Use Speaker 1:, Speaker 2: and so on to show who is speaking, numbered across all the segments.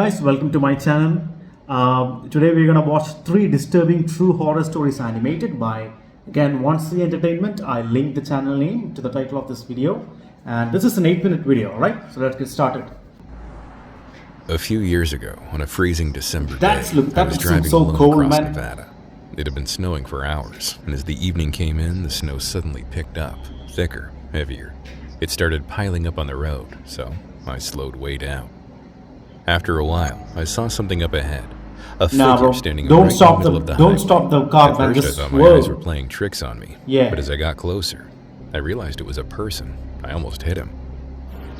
Speaker 1: guys, welcome to my channel. Today we're gonna watch 3 disturbing true horror stories animated by, again, 1C Entertainment. I linked the channel name to the title of this video, and this is an 8-minute video. Alright, so let's get started.
Speaker 2: A few years ago, on a freezing December day,
Speaker 1: That
Speaker 2: I was driving
Speaker 1: so
Speaker 2: alone
Speaker 1: cold,
Speaker 2: across
Speaker 1: man.
Speaker 2: Nevada. It had been snowing for hours, and as the evening came in, the snow suddenly picked up, thicker, heavier. It started piling up on the road, so I slowed way down. After a while, I saw something up ahead. A figure standing right in the middle of the highway.
Speaker 1: Don't stop the car,
Speaker 2: At
Speaker 1: man.
Speaker 2: first,
Speaker 1: Just
Speaker 2: I thought my eyes were playing tricks on me.
Speaker 1: Yeah.
Speaker 2: But as I got closer, I realized it was a person. I almost hit him.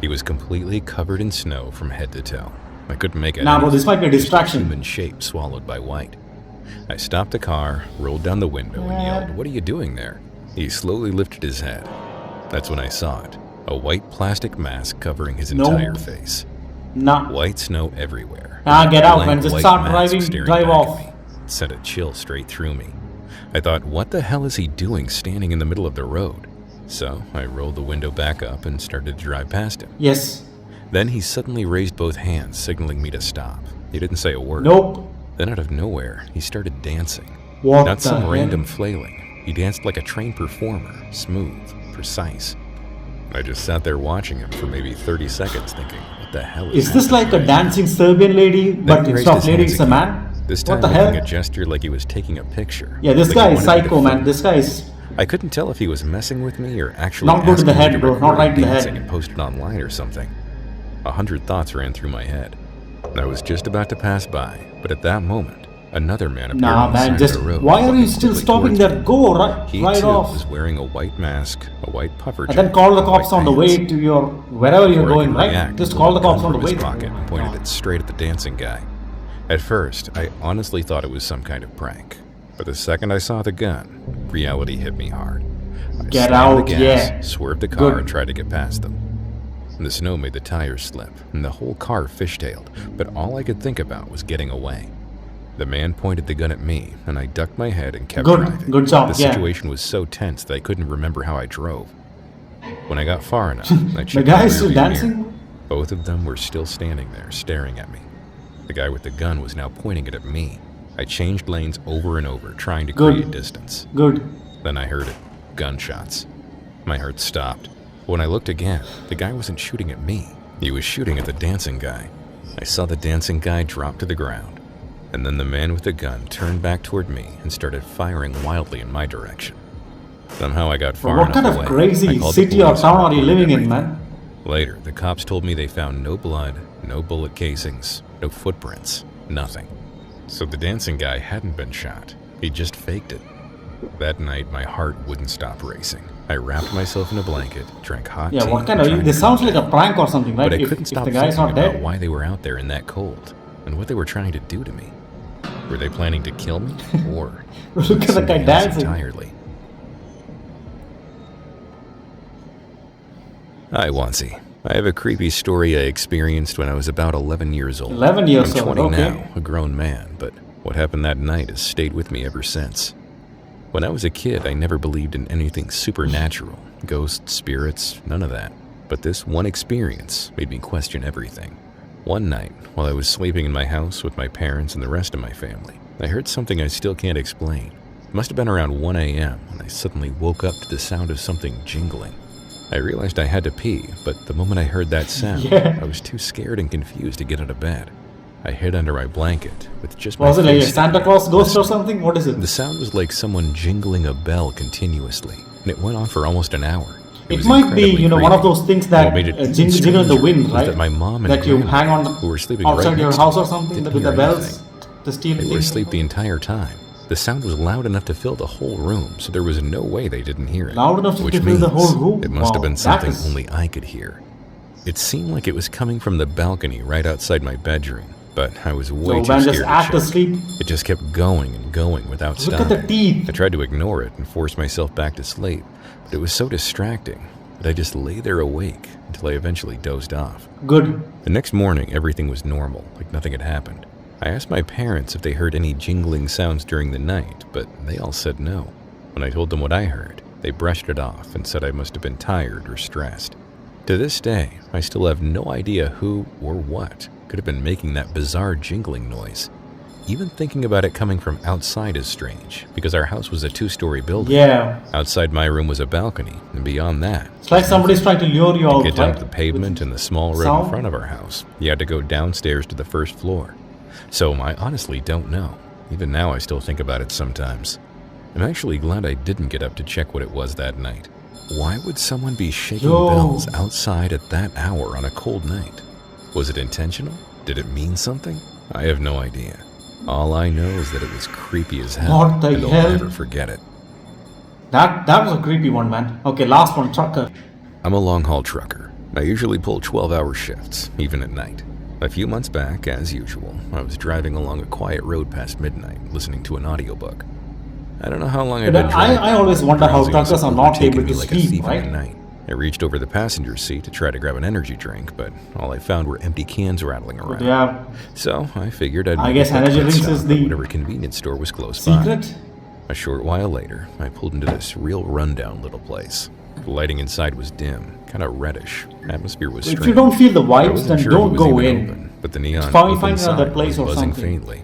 Speaker 2: He was completely covered in snow from head to toe. I couldn't make out
Speaker 1: bro, this might be a distraction.
Speaker 2: Human shape swallowed by white. I stopped the car, rolled down the window, and yelled, "What are you doing there?" He slowly lifted his head. That's when I saw it. A white plastic mask covering his entire face. White snow everywhere.
Speaker 1: Get out, man. Just
Speaker 2: White
Speaker 1: start
Speaker 2: mask
Speaker 1: driving,
Speaker 2: staring
Speaker 1: drive
Speaker 2: back
Speaker 1: off.
Speaker 2: at me. It sent a chill straight through me. I thought, what the hell is he doing standing in the middle of the road? So I rolled the window back up and started to drive past him.
Speaker 1: Yes.
Speaker 2: Then he suddenly raised both hands, signaling me to stop. He didn't say a word.
Speaker 1: Nope.
Speaker 2: Then out of nowhere, he started dancing.
Speaker 1: What
Speaker 2: Not
Speaker 1: the
Speaker 2: some
Speaker 1: heck?
Speaker 2: random flailing. He danced like a trained performer, smooth, precise. I just sat there watching him for maybe 30 seconds thinking, what the hell is
Speaker 1: Is this like a dancing Serbian lady, but
Speaker 2: he
Speaker 1: instead
Speaker 2: raised
Speaker 1: of
Speaker 2: his
Speaker 1: lady,
Speaker 2: hands
Speaker 1: it's a
Speaker 2: again,
Speaker 1: man?
Speaker 2: This time
Speaker 1: What the hell?
Speaker 2: making a gesture like he was taking a picture.
Speaker 1: Yeah, this
Speaker 2: Like
Speaker 1: guy
Speaker 2: he
Speaker 1: is
Speaker 2: wanted me to
Speaker 1: psycho, man.
Speaker 2: film.
Speaker 1: This guy is
Speaker 2: I couldn't tell if he was messing with me or actually
Speaker 1: Not good in the
Speaker 2: asking me
Speaker 1: head,
Speaker 2: to
Speaker 1: bro.
Speaker 2: record
Speaker 1: Not right
Speaker 2: him
Speaker 1: in the
Speaker 2: dancing
Speaker 1: head.
Speaker 2: and post it online or something. 100 thoughts ran through my head. I was just about to pass by, but at that moment, another man appeared on the side of the road.
Speaker 1: why are you
Speaker 2: walking
Speaker 1: still
Speaker 2: quickly
Speaker 1: stopping
Speaker 2: towards
Speaker 1: there?
Speaker 2: me.
Speaker 1: Go right,
Speaker 2: He
Speaker 1: right
Speaker 2: too
Speaker 1: off.
Speaker 2: was wearing a white mask, a white puffer
Speaker 1: And
Speaker 2: jacket,
Speaker 1: then call the
Speaker 2: and
Speaker 1: cops
Speaker 2: white
Speaker 1: on the
Speaker 2: pants.
Speaker 1: way to your wherever you're
Speaker 2: Before I
Speaker 1: going,
Speaker 2: could
Speaker 1: right?
Speaker 2: react,
Speaker 1: Just
Speaker 2: he
Speaker 1: call the
Speaker 2: pulled a
Speaker 1: cops
Speaker 2: gun
Speaker 1: on the
Speaker 2: from his
Speaker 1: way.
Speaker 2: pocket and pointed it straight at the dancing guy. At first, I honestly thought it was some kind of prank, but the second I saw the gun, reality hit me hard. I
Speaker 1: Get
Speaker 2: slammed
Speaker 1: out,
Speaker 2: the gas,
Speaker 1: yeah.
Speaker 2: swerved the car,
Speaker 1: Good.
Speaker 2: and tried to get past them. The snow made the tires slip, and the whole car fishtailed, but all I could think about was getting away. The man pointed the gun at me, and I ducked my head and kept driving.
Speaker 1: Good job,
Speaker 2: The
Speaker 1: yeah.
Speaker 2: situation was so tense that I couldn't remember how I drove. When I got far enough, I checked
Speaker 1: The guy is
Speaker 2: the
Speaker 1: still
Speaker 2: rearview
Speaker 1: dancing?
Speaker 2: mirror. Both of them were still standing there, staring at me. The guy with the gun was now pointing it at me. I changed lanes over and over, trying to create distance.
Speaker 1: Good.
Speaker 2: Then I heard it. Gunshots. My heart stopped. When I looked again, the guy wasn't shooting at me. He was shooting at the dancing guy. I saw the dancing guy drop to the ground. And then the man with the gun turned back toward me and started firing wildly in my direction. Somehow I got far
Speaker 1: What
Speaker 2: enough
Speaker 1: kind
Speaker 2: away.
Speaker 1: of
Speaker 2: I
Speaker 1: crazy
Speaker 2: called the
Speaker 1: city or
Speaker 2: police
Speaker 1: town
Speaker 2: and
Speaker 1: are you
Speaker 2: reported
Speaker 1: living in,
Speaker 2: everything.
Speaker 1: man?
Speaker 2: Later, the cops told me they found no blood, no bullet casings, no footprints, nothing. So the dancing guy hadn't been shot. He just faked it. That night, my heart wouldn't stop racing. I wrapped myself in a blanket, drank hot tea.
Speaker 1: Yeah, what kind
Speaker 2: and tried
Speaker 1: of... This
Speaker 2: to
Speaker 1: sounds
Speaker 2: calm
Speaker 1: like a
Speaker 2: down.
Speaker 1: prank or something, right?
Speaker 2: But I
Speaker 1: If
Speaker 2: couldn't stop
Speaker 1: the guy's
Speaker 2: thinking
Speaker 1: not
Speaker 2: about
Speaker 1: dead.
Speaker 2: why they were out there in that cold and what they were trying to do to me. Were they planning to kill me or
Speaker 1: Look at the guy
Speaker 2: something else
Speaker 1: dancing.
Speaker 2: entirely? Hi, Wansi. I have a creepy story I experienced when I was about 11 years old.
Speaker 1: 11 years
Speaker 2: I'm 20
Speaker 1: old, okay.
Speaker 2: now, a grown man, but what happened that night has stayed with me ever since. When I was a kid, I never believed in anything supernatural, ghosts, spirits, none of that. But this one experience made me question everything. One night, while I was sleeping in my house with my parents and the rest of my family, I heard something I still can't explain. It must have been around 1 a.m. when I suddenly woke up to the sound of something jingling. I realized I had to pee, but the moment I heard that sound, I was too scared and confused to get out of bed. I hid under my blanket with just my
Speaker 1: Was it like a
Speaker 2: face
Speaker 1: Santa Claus ghost or something? What is it?
Speaker 2: The sound was like someone jingling a bell continuously, and it went on for almost an hour.
Speaker 1: It
Speaker 2: was
Speaker 1: might be,
Speaker 2: incredibly
Speaker 1: one of
Speaker 2: creepy.
Speaker 1: those things
Speaker 2: And
Speaker 1: that
Speaker 2: what made it
Speaker 1: jingle in the
Speaker 2: stranger
Speaker 1: wind,
Speaker 2: was
Speaker 1: right?
Speaker 2: that my mom and
Speaker 1: That you
Speaker 2: grandma,
Speaker 1: hang on
Speaker 2: who were sleeping
Speaker 1: outside
Speaker 2: right
Speaker 1: your
Speaker 2: next
Speaker 1: house
Speaker 2: to
Speaker 1: or
Speaker 2: me,
Speaker 1: something
Speaker 2: didn't
Speaker 1: with the
Speaker 2: hear
Speaker 1: bells,
Speaker 2: anything.
Speaker 1: the steel
Speaker 2: They were
Speaker 1: things.
Speaker 2: asleep the entire time. The sound was loud enough to fill the whole room, so there was no way they didn't hear it.
Speaker 1: Loud enough to
Speaker 2: which
Speaker 1: fill
Speaker 2: means
Speaker 1: the whole room?
Speaker 2: it must have
Speaker 1: Wow,
Speaker 2: been
Speaker 1: that
Speaker 2: something
Speaker 1: is-
Speaker 2: only I could hear. It seemed like it was coming from the balcony right outside my bedroom, but I was way
Speaker 1: So
Speaker 2: too
Speaker 1: man,
Speaker 2: scared
Speaker 1: just
Speaker 2: to
Speaker 1: act
Speaker 2: check.
Speaker 1: asleep.
Speaker 2: It just kept going and going without
Speaker 1: Look
Speaker 2: stopping.
Speaker 1: at the teeth.
Speaker 2: I tried to ignore it and force myself back to sleep, but it was so distracting that I just lay there awake until I eventually dozed off.
Speaker 1: Good.
Speaker 2: The next morning, everything was normal, like nothing had happened. I asked my parents if they heard any jingling sounds during the night, but they all said no. When I told them what I heard, they brushed it off and said I must have been tired or stressed. To this day, I still have no idea who or what could have been making that bizarre jingling noise? Even thinking about it coming from outside is strange, because our house was a 2-story building.
Speaker 1: Yeah.
Speaker 2: Outside my room was a balcony, and beyond that,
Speaker 1: It's like somebody's trying to lure you
Speaker 2: to
Speaker 1: out,
Speaker 2: get down
Speaker 1: right?
Speaker 2: to the pavement and the small road
Speaker 1: sound?
Speaker 2: in front of our house, you had to go downstairs to the first floor. So I honestly don't know. Even now I still think about it sometimes. I'm actually glad I didn't get up to check what it was that night. Why would someone be shaking bells outside at that hour on a cold night? Was it intentional? Did it mean something? I have no idea. All I know is that it was creepy as hell,
Speaker 1: What the
Speaker 2: and I'll
Speaker 1: hell?
Speaker 2: never forget it.
Speaker 1: That was a creepy one, man. Okay, last one, trucker.
Speaker 2: I'm a long-haul trucker. I usually pull 12-hour shifts, even at night. A few months back, as usual, I was driving along a quiet road past midnight, listening to an audiobook. I don't know how long I've been driving.
Speaker 1: I always wonder how
Speaker 2: Drowsiness
Speaker 1: truckers are not
Speaker 2: overtaken
Speaker 1: able to
Speaker 2: me like a
Speaker 1: sleep,
Speaker 2: thief in
Speaker 1: right?
Speaker 2: the night. I reached over the passenger seat to try to grab an energy drink, but all I found were empty cans rattling around.
Speaker 1: Yeah.
Speaker 2: So I figured I'd
Speaker 1: I
Speaker 2: make
Speaker 1: guess
Speaker 2: a quick
Speaker 1: energy
Speaker 2: pit
Speaker 1: drinks
Speaker 2: stop
Speaker 1: is
Speaker 2: at
Speaker 1: the
Speaker 2: whatever convenience store was close by.
Speaker 1: secret.
Speaker 2: A short while later, I pulled into this real rundown little place. The lighting inside was dim, kind of reddish. Atmosphere was strange.
Speaker 1: If you don't feel the
Speaker 2: I
Speaker 1: vibes,
Speaker 2: wasn't
Speaker 1: then
Speaker 2: sure if it
Speaker 1: don't
Speaker 2: was
Speaker 1: go
Speaker 2: even
Speaker 1: in.
Speaker 2: open, but the neon
Speaker 1: Find
Speaker 2: open
Speaker 1: another
Speaker 2: sign
Speaker 1: place
Speaker 2: was
Speaker 1: or
Speaker 2: buzzing
Speaker 1: something.
Speaker 2: faintly.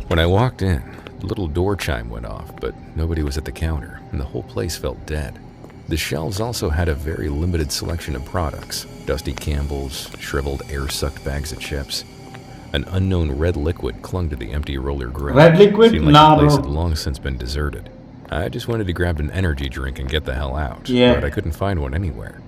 Speaker 2: When I walked in, the little door chime went off, but nobody was at the counter, and the whole place felt dead. The shelves also had a very limited selection of products: dusty Campbell's, shriveled air-sucked bags of chips. An unknown red liquid clung to the empty roller grill.
Speaker 1: Red liquid?
Speaker 2: Seemed like
Speaker 1: Nah,
Speaker 2: the place
Speaker 1: bro.
Speaker 2: had long since been deserted. I just wanted to grab an energy drink and get the hell out,
Speaker 1: Yeah.
Speaker 2: but I couldn't find one anywhere.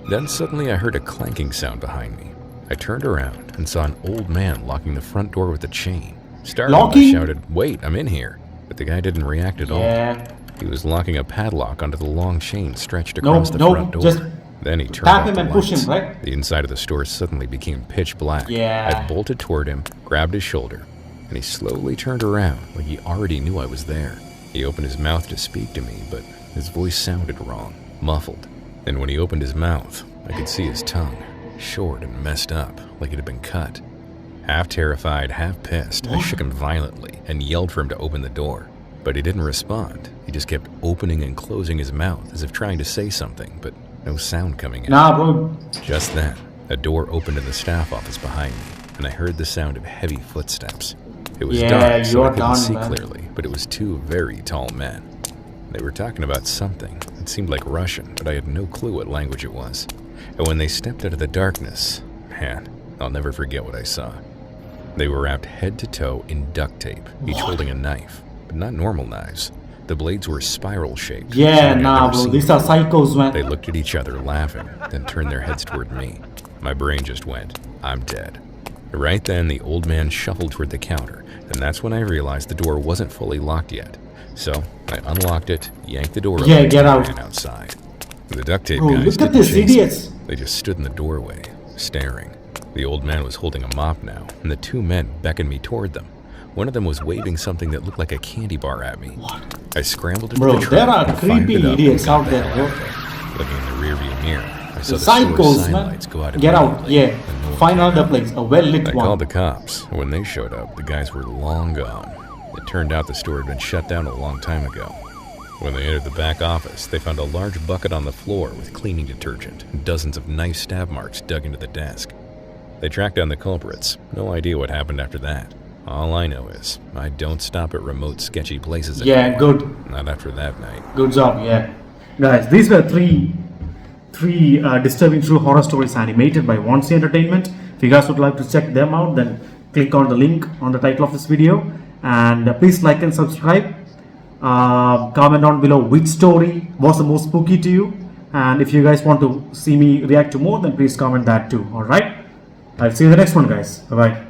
Speaker 2: Then suddenly I heard a clanking sound behind me. I turned around and saw an old man locking the front door with a chain. Startled, I
Speaker 1: Locking?
Speaker 2: shouted, "Wait, I'm in here!" But the guy didn't react at all.
Speaker 1: Yeah.
Speaker 2: He was locking a padlock onto the long chain stretched across the
Speaker 1: No,
Speaker 2: front door.
Speaker 1: just
Speaker 2: Then he turned
Speaker 1: tap
Speaker 2: off
Speaker 1: him
Speaker 2: the
Speaker 1: and push
Speaker 2: lights.
Speaker 1: him, right?
Speaker 2: The inside of the store suddenly became pitch black.
Speaker 1: Yeah.
Speaker 2: I bolted toward him, grabbed his shoulder, and he slowly turned around like he already knew I was there. He opened his mouth to speak to me, but his voice sounded wrong, muffled. And when he opened his mouth, I could see his tongue, short and messed up, like it had been cut. Half terrified, half pissed, I shook him violently and yelled for him to open the door. But he didn't respond. He just kept opening and closing his mouth as if trying to say something, but no sound coming in.
Speaker 1: Nah, bro.
Speaker 2: Just then, a door opened in the staff office behind me, and I heard the sound of heavy footsteps. It was
Speaker 1: Yeah,
Speaker 2: dark, so I
Speaker 1: you're
Speaker 2: couldn't
Speaker 1: done,
Speaker 2: see
Speaker 1: man.
Speaker 2: clearly, but it was two very tall men. They were talking about something. It seemed like Russian, but I had no clue what language it was. And when they stepped out of the darkness, man, I'll never forget what I saw. They were wrapped head to toe in duct tape, each holding a knife, but not normal knives. The blades were spiral-shaped.
Speaker 1: Yeah,
Speaker 2: something I'd
Speaker 1: nah,
Speaker 2: never
Speaker 1: bro.
Speaker 2: seen
Speaker 1: These are
Speaker 2: before.
Speaker 1: psychos, man.
Speaker 2: They looked at each other laughing, then turned their heads toward me. My brain just went, I'm dead. Right then, the old man shuffled toward the counter, and that's when I realized the door wasn't fully locked yet. So I unlocked it, yanked the door
Speaker 1: Yeah,
Speaker 2: open,
Speaker 1: get
Speaker 2: and
Speaker 1: out.
Speaker 2: ran outside. The duct tape
Speaker 1: Bro,
Speaker 2: guys
Speaker 1: look at
Speaker 2: didn't
Speaker 1: these
Speaker 2: chase me.
Speaker 1: idiots.
Speaker 2: They just stood in the doorway, staring. The old man was holding a mop now, and the two men beckoned me toward them. One of them was waving something that looked like a candy bar at me. I scrambled into
Speaker 1: Bro,
Speaker 2: the truck
Speaker 1: there are
Speaker 2: and fired
Speaker 1: creepy
Speaker 2: it up and
Speaker 1: idiots
Speaker 2: got
Speaker 1: out
Speaker 2: the
Speaker 1: there,
Speaker 2: hell
Speaker 1: bro.
Speaker 2: out of there. Looking in the rearview mirror, I saw
Speaker 1: The
Speaker 2: the store's
Speaker 1: psychos,
Speaker 2: sign
Speaker 1: man.
Speaker 2: lights go out
Speaker 1: Get out,
Speaker 2: immediately,
Speaker 1: yeah.
Speaker 2: and no one
Speaker 1: Find
Speaker 2: came
Speaker 1: another
Speaker 2: out.
Speaker 1: place, a well-lit
Speaker 2: I
Speaker 1: one.
Speaker 2: called the cops. When they showed up, the guys were long gone. It turned out the store had been shut down a long time ago. When they entered the back office, they found a large bucket on the floor with cleaning detergent and dozens of knife stab marks dug into the desk. They tracked down the culprits. No idea what happened after that. All I know is I don't stop at remote, sketchy places
Speaker 1: Yeah,
Speaker 2: anymore.
Speaker 1: good.
Speaker 2: Not after that night.
Speaker 1: Good job, yeah. Guys, these were three disturbing true horror stories animated by Wansi Entertainment. If you guys would like to check them out, then click on the link on the title of this video. And please like and subscribe. Comment down below which story was the most spooky to you. And if you guys want to see me react to more, then please comment that too. Alright? I'll see you in the next one, guys. Bye-bye.